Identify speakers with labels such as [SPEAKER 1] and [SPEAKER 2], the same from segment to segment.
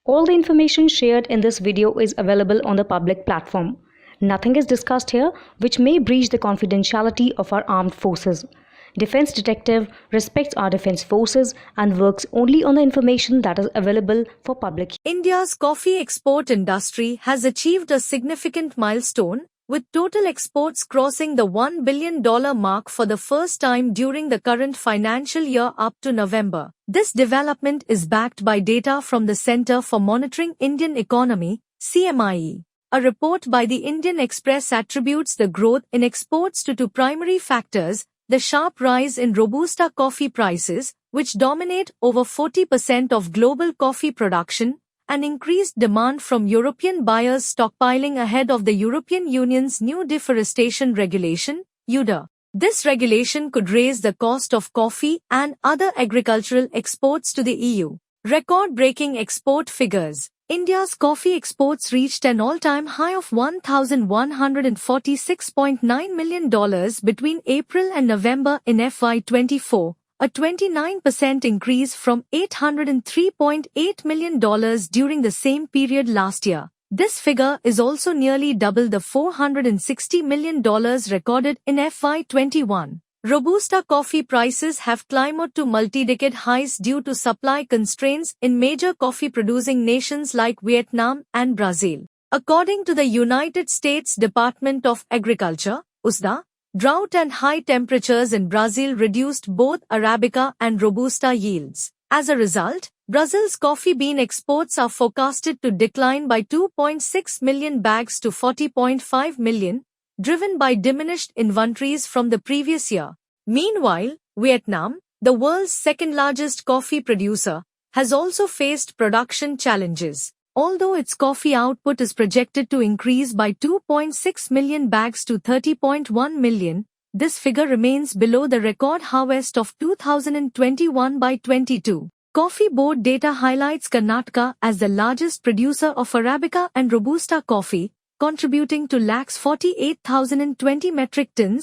[SPEAKER 1] All the information shared in this video is available on the public platform. Nothing is discussed here which may breach the confidentiality of our armed forces. Defense Detective respects our defense forces and works only on the information that is available for public.
[SPEAKER 2] India's coffee export industry has achieved a significant milestone, with total exports crossing the $1 billion mark for the first time during the current financial year up to November. This development is backed by data from the Centre for Monitoring Indian Economy, CMIE. A report by the Indian Express attributes the growth in exports to two primary factors: the sharp rise in Robusta coffee prices, which dominate over 40% of global coffee production, and increased demand from European buyers stockpiling ahead of the European Union's new deforestation regulation, EUDR. This regulation could raise the cost of coffee and other agricultural exports to the EU. Record-breaking export figures. India's coffee exports reached an all-time high of $1,146.9 million between April and November in FY24, a 29% increase from $803.8 million during the same period last year. This figure is also nearly double the $460 million recorded in FY21. Robusta coffee prices have climbed to multi-decade highs due to supply constraints in major coffee-producing nations like Vietnam and Brazil. According to the United States Department of Agriculture, USDA, drought and high temperatures in Brazil reduced both Arabica and Robusta yields. As a result, Brazil's coffee bean exports are forecasted to decline by 2.6 million bags to 40.5 million, driven by diminished inventories from the previous year. Meanwhile, Vietnam, the world's second-largest coffee producer, has also faced production challenges. Although its coffee output is projected to increase by 2.6 million bags to 30.1 million, this figure remains below the record harvest of 2021 by 22. Coffee Board data highlights Karnataka as the largest producer of Arabica and Robusta coffee, contributing to 48,020 metric ton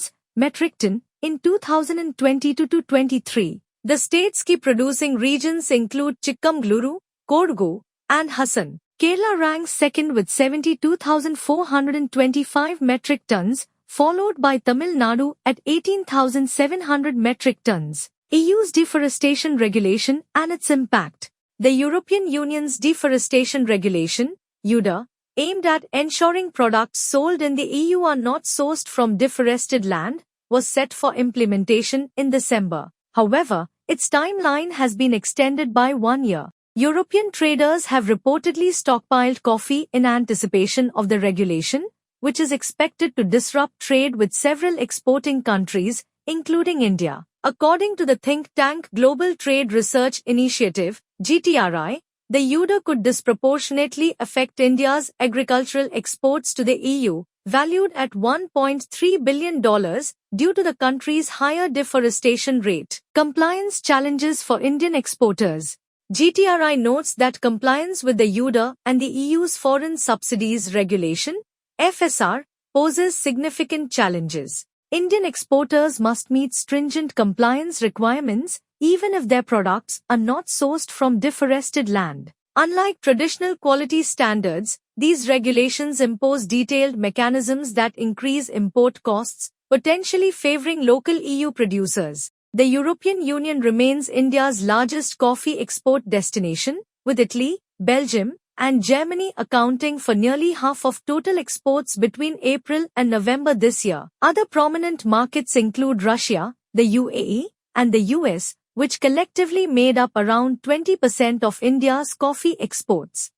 [SPEAKER 2] in 2022-23. The state's key producing regions include Chikmagaluru, Kodagu, and Hassan. Kerala ranks second with 72,425 metric tons, followed by Tamil Nadu at 18,700 metric tons. EU's deforestation regulation and its impact. The European Union's deforestation regulation, EUDR, aimed at ensuring products sold in the EU are not sourced from deforested land, was set for implementation in December. However, its timeline has been extended by 1 year. European traders have reportedly stockpiled coffee in anticipation of the regulation, which is expected to disrupt trade with several exporting countries, including India. According to the think tank Global Trade Research Initiative, GTRI, the EUDR could disproportionately affect India's agricultural exports to the EU, valued at $1.3 billion, due to the country's higher deforestation rate. Compliance challenges for Indian exporters. GTRI notes that compliance with the EUDR and the EU's Foreign Subsidies Regulation, FSR, poses significant challenges. Indian exporters must meet stringent compliance requirements, even if their products are not sourced from deforested land. Unlike traditional quality standards, these regulations impose detailed mechanisms that increase import costs, potentially favoring local EU producers. The European Union remains India's largest coffee export destination, with Italy, Belgium, and Germany accounting for nearly half of total exports between April and November this year. Other prominent markets include Russia, the UAE, and the US, which collectively made up around 20% of India's coffee exports.